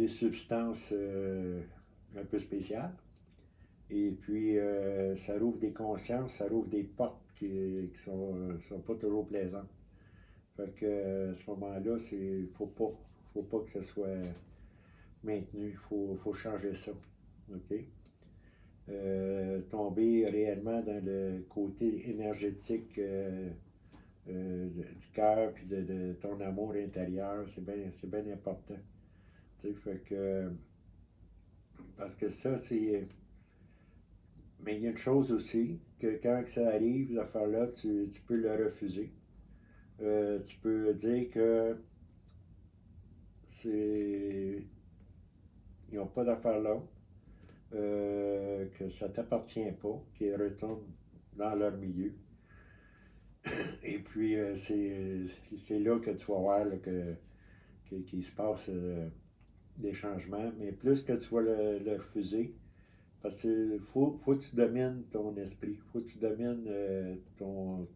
substances un peu spéciales. Et puis, ça rouvre des consciences, ça rouvre des portes qui sont pas toujours plaisantes. Fait que, à ce moment-là, faut pas que ce soit maintenu. Faut changer ça. OK? Tomber réellement dans le côté énergétique du cœur puis de ton amour intérieur, c'est bien important. Tu sais, fait que, parce que ça, c'est. Mais il y a une chose aussi, que quand ça arrive, l'affaire-là, tu peux le refuser. Tu peux dire que c'est. Ils n'ont pas d'affaire là, que ça ne t'appartient pas, qu'ils retournent dans leur milieu. Et puis, c'est là que tu vas voir là, qu'il se passe des changements. Mais plus que tu vas le refuser, parce que faut que tu domines ton esprit, faut que tu domines ton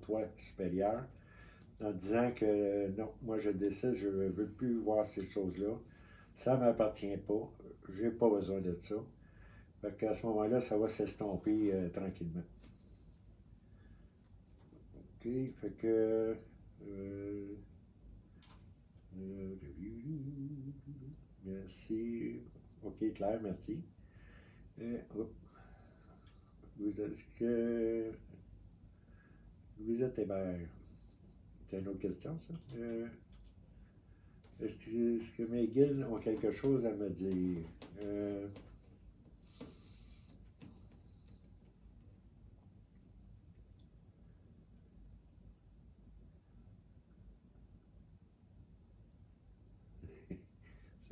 toi supérieur en disant que non, moi je décide, je ne veux plus voir ces choses-là. Ça ne m'appartient pas, j'ai pas besoin de ça. Fait qu'à ce moment-là, ça va s'estomper tranquillement. OK, fait que... euh, merci. OK, Claire, merci. Hop, est-ce que Louisette Hébert, c'est une autre question, ça? Est-ce que mes guides ont quelque chose à me dire?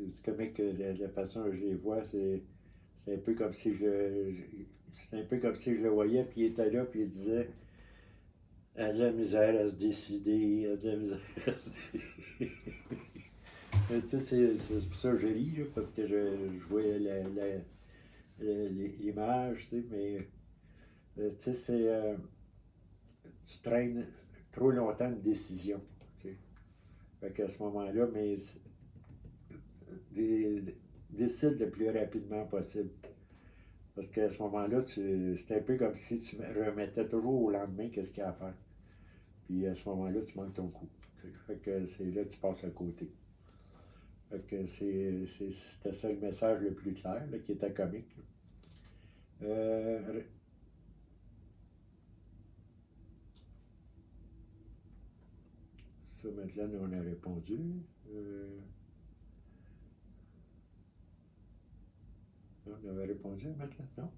C'est comique la façon que je les vois, c'est un peu comme si c'est un peu comme si je le voyais, puis il était là, puis il disait elle a de la misère à se décider, elle a de la misère à se décider. Tu sais, c'est pour ça que je ris, là, parce que je voyais l'image, tu sais, mais tu sais, tu traînes trop longtemps une décision, tu sais. Fait qu'à ce moment-là, mais décide le plus rapidement possible. Parce qu'à ce moment-là, c'est un peu comme si tu remettais toujours au lendemain qu'est-ce qu'il y a à faire. Puis à ce moment-là, tu manques ton coup. Fait que c'est là que tu passes à côté. Fait que c'était ça le message le plus clair, là, qui était comique. Euh, ça, maintenant, on a répondu. Euh, on avait répondu maintenant, non?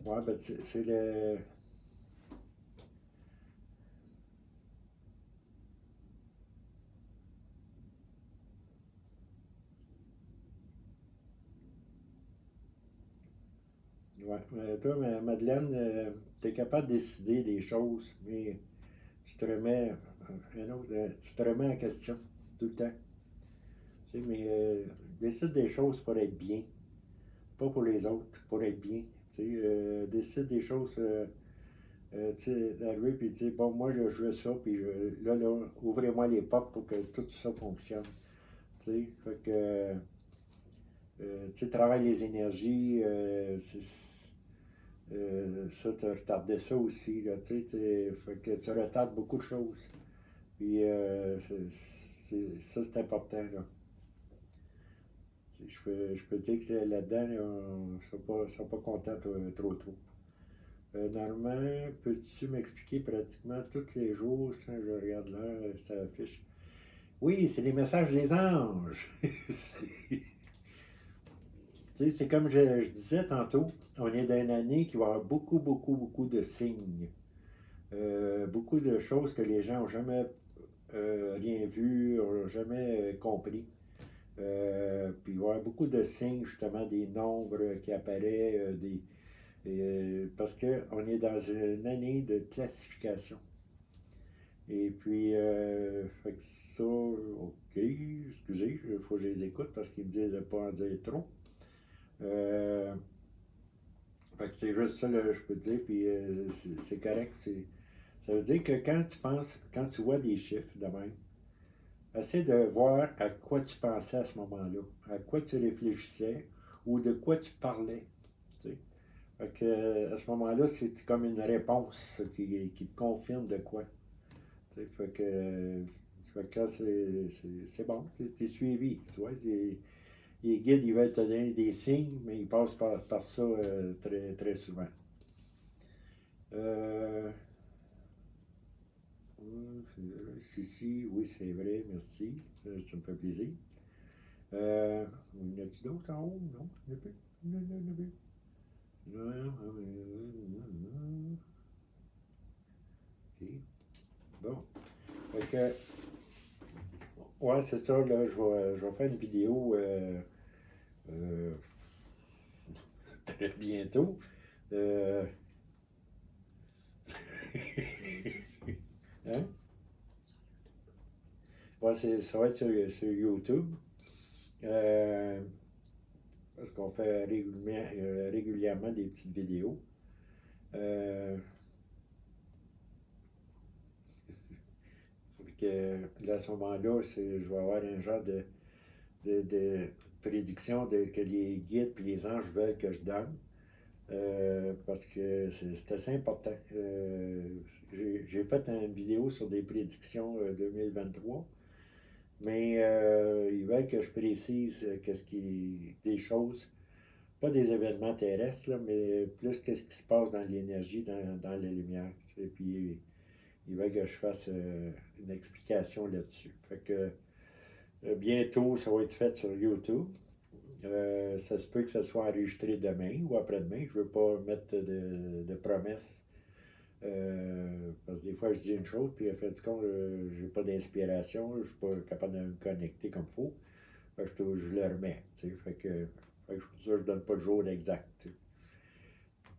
Ouais, ben, c'est le. Ouais, toi, Madeleine, tu es capable de décider des choses, mais tu te remets, tu te remets en question tout le temps. Tu sais, mais décide des choses pour être bien, pas pour les autres, pour être bien. Tu sais, décide des choses, tu sais, d'arriver et dire, bon, moi, là, je veux ça, puis là, ouvrez-moi les portes pour que tout ça fonctionne. Tu sais, fait que, tu sais, travaille les énergies, ça, tu as retardé ça aussi, là, tu sais, fait que tu retardes beaucoup de choses. Puis, ça, c'est important, là. Je peux dire que là-dedans, ils sont pas contents trop. Normand, peux-tu m'expliquer pratiquement tous les jours, si je regarde l'heure, ça affiche? Oui, c'est les messages des anges. C'est comme je disais tantôt, on est dans une année qui va avoir beaucoup de signes. Beaucoup de choses que les gens n'ont jamais rien vu, n'ont jamais compris. Puis il va y avoir beaucoup de signes, justement, des nombres qui apparaissent, parce qu'on est dans une année de classification. Et puis, fait que ça, OK, excusez, il faut que je les écoute parce qu'ils me disent de ne pas en dire trop. Euh, Fait que c'est juste ça, là, je peux te dire, puis c'est correct. Ça veut dire que quand tu vois des chiffres de même, essaie de voir à quoi tu pensais à ce moment-là, à quoi tu réfléchissais ou de quoi tu parlais. Tu sais. Fait que, à ce moment-là, c'est comme une réponse qui te confirme de quoi. Tu sais, fait que là, c'est bon, tu es suivi. Tu vois, les guides, ils veulent te donner des signes, mais ils passent par ça très souvent. Euh, si, oui, c'est vrai, merci. Ça me fait plaisir. Y en a-tu d'autres en haut? Non, il n'y en a plus. Non, non, non, non. OK. Bon. Fait que, ouais, c'est ça, là, je vais faire une vidéo euh, très bientôt. Euh, hein? Ouais, ça va être sur YouTube. Euh, Parce qu'on fait régulièrement des petites vidéos. Euh, que là, à ce moment-là, je vais avoir un genre de prédiction que les guides et les anges veulent que je donne. Parce que c'est assez important. J'ai fait une vidéo sur des prédictions 2023, mais ils veulent que je précise des choses, pas des événements terrestres, là, mais plus qu'est-ce qui se passe dans l'énergie, dans la lumière. Et puis, ils veulent que je fasse une explication là-dessus. Fait que bientôt, ça va être fait sur YouTube. Ça se peut que ça soit enregistré demain ou après-demain. Je ne veux pas mettre de promesses. Parce que des fois, je dis une chose, puis à fin de compte, je n'ai pas d'inspiration, je ne suis pas capable de me connecter comme il faut. Je le remets. Fait que je ne donne pas de jour exact. T'sais.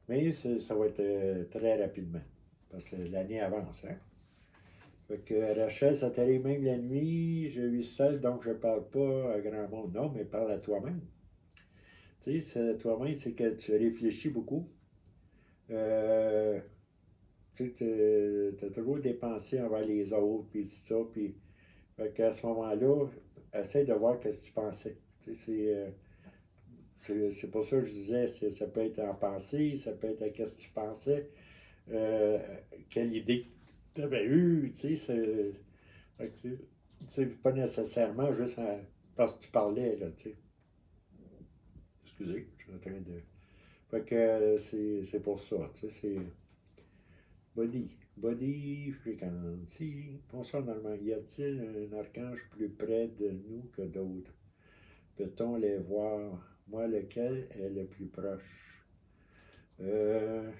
Mais ça va être très rapidement. Parce que l'année avance. Hein? Fait que Rachel, ça t'arrive même la nuit, je vis seul, donc je ne parle pas à grand monde. Non, mais parle à toi-même. Tu sais, toi-même, c'est que tu réfléchis beaucoup. Euh, tu as toujours des pensées envers les autres, puis tout ça. Puis, fait qu'à ce moment-là, essaie de voir ce que tu pensais. Tu sais, c'est pour ça que je disais, ça peut être en pensée, ça peut être à ce que tu pensais, euh, quelle idée tu avais eue, tu sais. C'est pas nécessairement juste parce que tu parlais, là, tu sais. Excusez, je suis en train de. Fait que c'est pour ça, tu sais, c'est body frequency. Bonsoir Normand, y a-t-il un archange plus près de nous que d'autres? Peut-on les voir? Moi, lequel est le plus proche? Euh,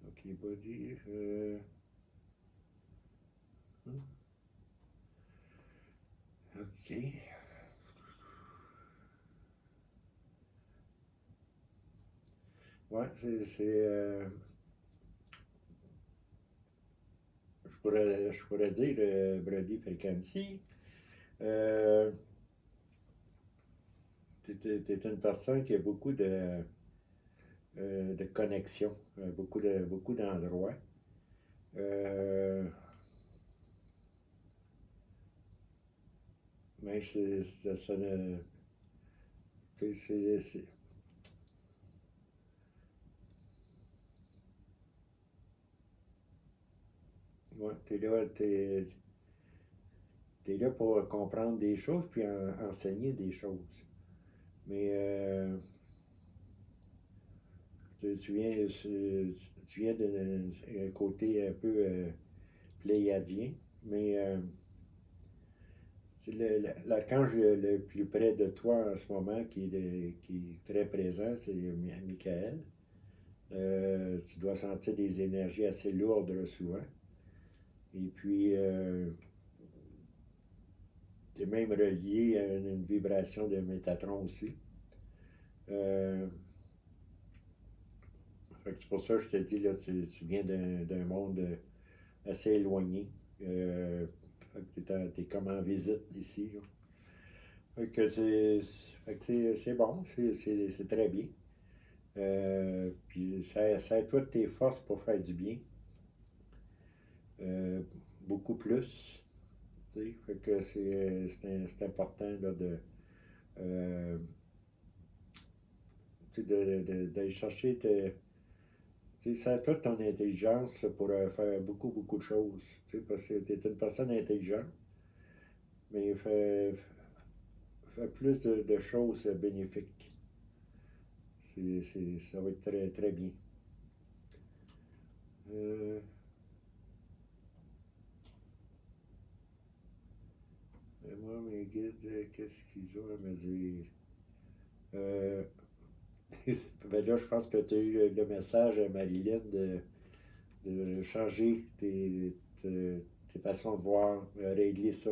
ok, body. Ok. Ouais, je pourrais dire Brody Frequency. Euh, t'es une personne qui a beaucoup de connexions, beaucoup d'endroits. Euh, mais ça ne. Ouais, t'es là pour comprendre des choses puis enseigner des choses. Mais tu viens d'un côté un peu pléiadien, mais l'archange le plus près de toi en ce moment, qui est très présent, c'est Michael. Tu dois sentir des énergies assez lourdes souvent. Et puis, tu es même relié à une vibration de Métatron aussi. Euh, c'est pour ça que je te dis, là, tu viens d'un monde assez éloigné. Tu es comme en visite ici. Là. C'est bon, c'est très bien. Puis ça a toi de tes forces pour faire du bien. Euh, beaucoup plus. Fait que c'est important là, euh, d'aller chercher ça a toute ton intelligence là, pour faire beaucoup, beaucoup de choses. Parce que tu es une personne intelligente, mais fais plus de choses bénéfiques. Ça va être très, très bien. Euh, moi, mes guides, qu'est-ce qu'ils ont à me dire? Euh, ben là, je pense que tu as eu le message à Marilyn de changer tes façons de voir, régler ça.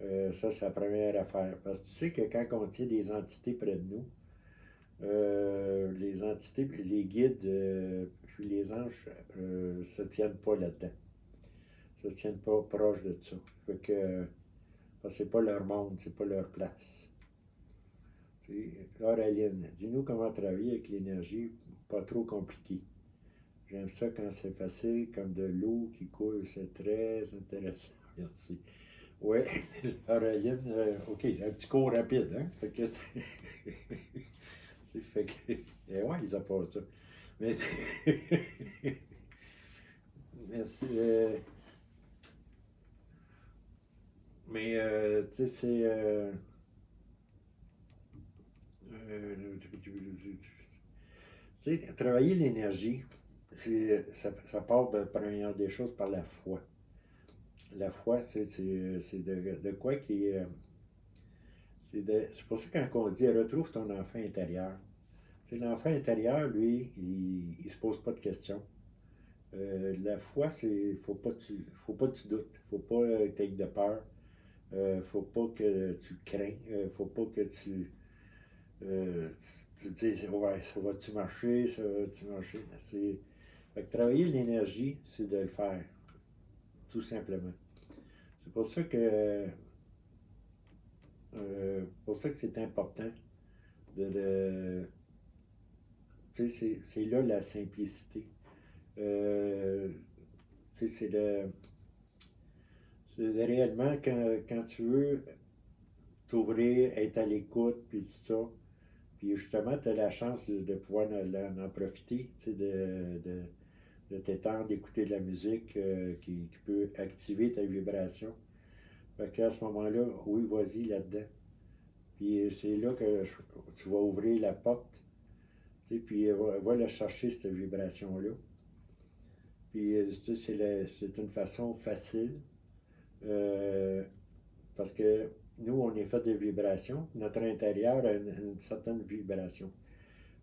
Ça, c'est la première affaire. Parce que tu sais que quand on tient des entités près de nous, Les entités, les guides, puis les anges se tiennent pas là-dedans. Se tiennent pas proche de ça. Fait que parce que c'est pas leur monde, c'est pas leur place. Auraline, dis-nous comment travailler avec l'énergie pas trop compliquée. J'aime ça quand c'est facile, comme de l'eau qui coule, c'est très intéressant. Merci. Oui, Auraline, ok, un petit cours rapide, hein? Fait que, fait que, ouais, ils apportent ça. Mais, euh, tu sais, c'est. Tu sais, travailler l'énergie, ça part de première des choses par la foi. La foi, c'est de quoi qui est. C'est pour ça que quand on dit retrouve ton enfant intérieur. Tu sais, l'enfant intérieur, lui, il se pose pas de questions. La foi, c'est faut pas que tu doutes, faut pas que tu aies de peur, faut pas que tu crains, faut pas que euh, tu te dises ouais, ça va-tu marcher, ça va-tu marcher. Fait que travailler l'énergie, c'est de le faire, tout simplement. C'est pour ça que c'est important de le. Tu sais, c'est là la simplicité. Euh, tu sais, c'est réellement quand tu veux t'ouvrir, être à l'écoute, puis tout ça. Puis justement, tu as la chance de pouvoir en profiter, tu sais, de t'étendre, d'écouter de la musique qui peut activer ta vibration. Fait qu'à ce moment-là, oui, vas-y là-dedans. Puis c'est là que tu vas ouvrir la porte, tu sais, puis va la chercher, cette vibration-là. Puis tu sais, c'est une façon facile, euh, parce que nous, on est fait de vibrations. Notre intérieur a une certaine vibration.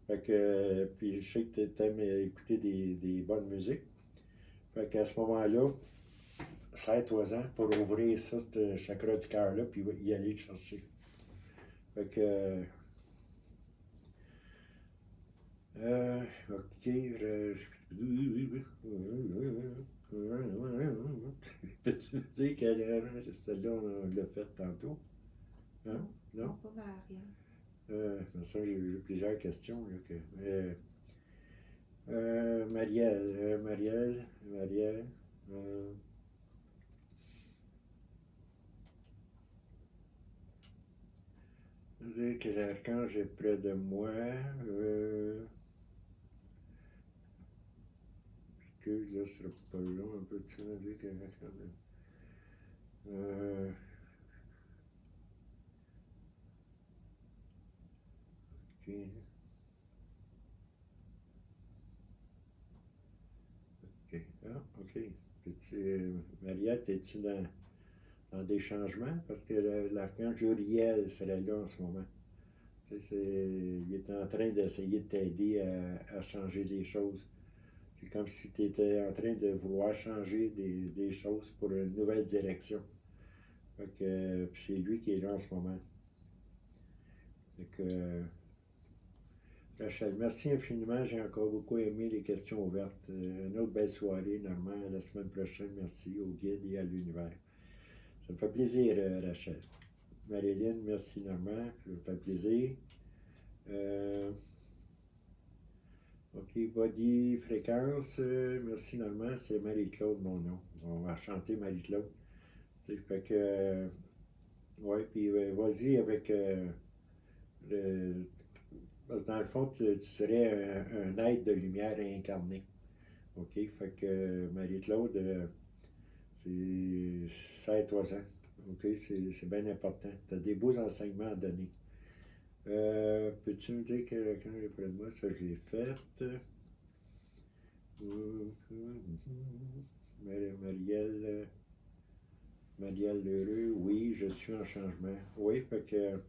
Fait que, puis je sais que tu aimes écouter des bonnes musiques. Fait qu'à ce moment-là, 7 toi-en pour ouvrir ça, ce chakra du cœur-là, puis y aller le chercher. Fait que, ok. Peux-tu me dire quelle heure celle-là, on l'a faite tantôt? Hein? Non, Non? pas Marianne. Ça, j'ai eu plusieurs questions. Là, Marielle. Euh, dire que l'archange est près de moi. Euh, excuse, là, ce sera pas long. Un peu de ça. Dire que l'archange. Euh, ok. Ok. Ah, ok. Mariette, es-tu dans des changements? Parce que l'archange Uriel serait là en ce moment. Il est en train d'essayer de t'aider à changer des choses. C'est comme si tu étais en train de vouloir changer des choses pour une nouvelle direction. Fait que, c'est lui qui est là en ce moment. Fait que, Rachel, merci infiniment. J'ai encore beaucoup aimé les questions ouvertes. Une autre belle soirée, Normand, la semaine prochaine. Merci au guide et à l'univers. Ça me fait plaisir, Rachel. Marilyn, merci, Normand. Ça me fait plaisir. Euh, OK, body, fréquence. Merci, Normand. C'est Marie-Claude, mon nom. On va chanter Marie-Claude. Fait que, ouais, puis vas-y avec le. Parce que dans le fond, tu serais un être de lumière incarné. OK? Fait que Marie-Claude, c'est toi ça. OK? C'est bien important. Tu as des beaux enseignements à donner. Peux-tu me dire que quand est près de moi, ça je l'ai fait? Marielle, Marielle Lheureux, oui, je suis en changement. Oui, fait que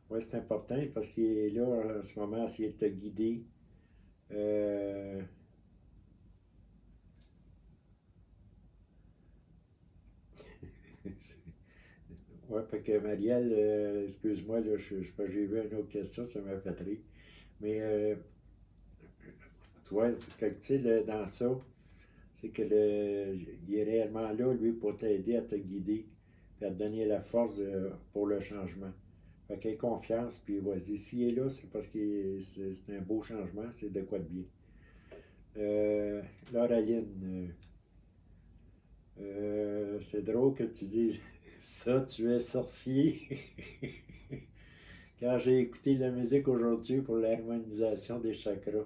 ouais, c'est important parce qu'il est là en ce moment à essayer de te guider. Euh, ouais, fait que Marielle, excuse-moi, là, j'ai vu une autre question, ça m'a fait rire. Mais tu vois, tu sais, dans ça, c'est que il est réellement là, lui, pour t'aider à te guider, et à te donner la force pour le changement. Fait qu'il ait confiance, puis vas-y. S'il est là, c'est parce que c'est un beau changement, c'est de quoi de bien. Lauraline, c'est drôle que tu dises ça, tu es sorcier. Quand j'ai écouté la musique aujourd'hui pour l'harmonisation des chakras,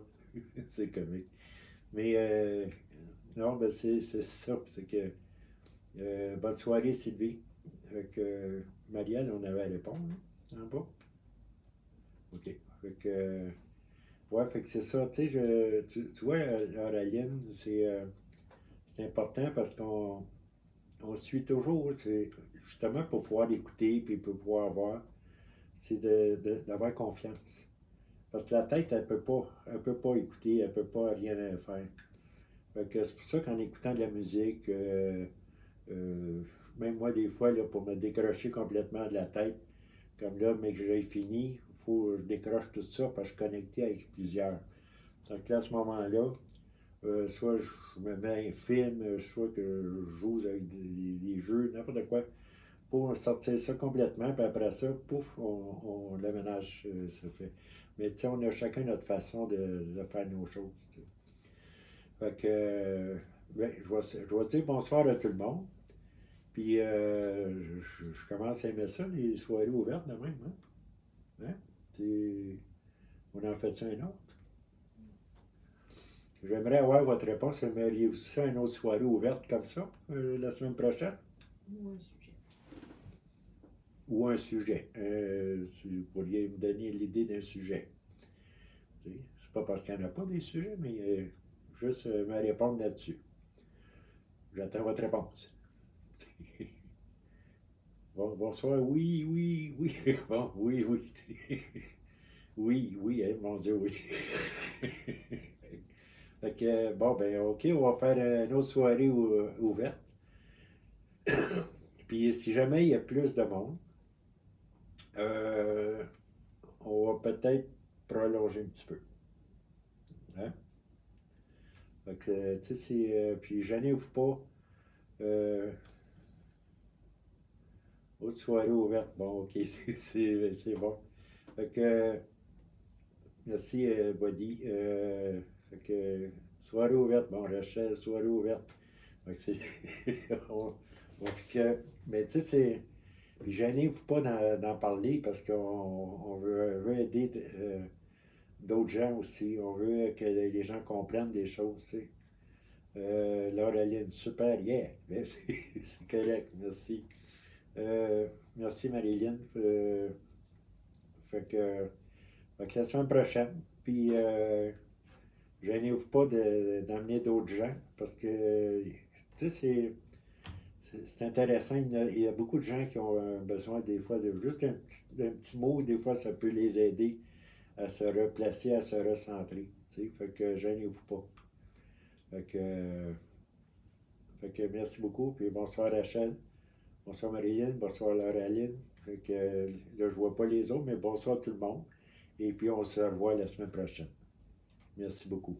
c'est comique. Mais non, ben c'est ça, c'est que bonne soirée Sylvie. Avec Marielle, on avait à répondre, hein, en bas. OK. Fait que, ouais, fait que c'est ça, tu sais, tu vois, Auraline, c'est important parce qu'on suit toujours, c'est justement pour pouvoir l'écouter puis pour pouvoir voir, c'est d'avoir confiance. Parce que la tête, elle peut pas écouter, elle peut pas rien faire. Fait que c'est pour ça qu'en écoutant de la musique, euh, même moi, des fois, là, pour me décrocher complètement de la tête, comme là, mais que j'ai fini, il faut que je décroche tout ça parce que je suis connecté avec plusieurs. Donc là, à ce moment-là, soit je me mets un film, soit que je joue avec des jeux, n'importe quoi, pour sortir ça complètement, puis après ça, pouf, le ménage se fait. Mais tu sais, on a chacun notre façon de faire nos choses. Tu sais. Fait que, ben, je vais dire bonsoir à tout le monde. Puis, je commence à aimer ça, les soirées ouvertes de même. Hein? Hein? On en fait ça un autre? J'aimerais avoir votre réponse. Aimeriez-vous ça une autre soirée ouverte comme ça, la semaine prochaine? Ou un sujet. Ou un sujet. Si vous pourriez me donner l'idée d'un sujet. C'est pas parce qu'il n'y en a pas des sujets, mais juste me répondre là-dessus. J'attends votre réponse. Bon, bonsoir, oui, oui, oui. Bon, oui, oui. Oui, oui, hein, mon Dieu, oui. Fait que, bon, ben, OK, on va faire une autre soirée ouverte. Puis, si jamais il y a plus de monde, euh, on va peut-être prolonger un petit peu. Hein? Fait que, tu sais, puis, gênez-vous pas. Euh, Autre soirée ouverte. Bon, OK, c'est bon. Fait que, merci, Buddy. Fait que, soirée ouverte. Bon, Rachel, soirée ouverte. Fait que c'est. Mais tu sais, c'est. Puis gênez-vous pas d'en parler parce qu'on veut aider d'autres gens aussi. On veut que les gens comprennent des choses, tu sais. Laureline, super, yeah. C'est correct, merci. Merci Marilyn. Fait que, fait que la semaine prochaine, puis gênez-vous pas d'amener d'autres gens parce que, tu sais, c'est intéressant. Il y a beaucoup de gens qui ont besoin des fois de juste un petit mot, des fois ça peut les aider à se replacer, à se recentrer. Tu sais, fait que gênez-vous pas. Fait que, merci beaucoup, puis bonsoir Rachel, bonsoir Marilyn, bonsoir Laureline. Fait que là je vois pas les autres, mais bonsoir tout le monde. Et puis on se revoit la semaine prochaine. Merci beaucoup.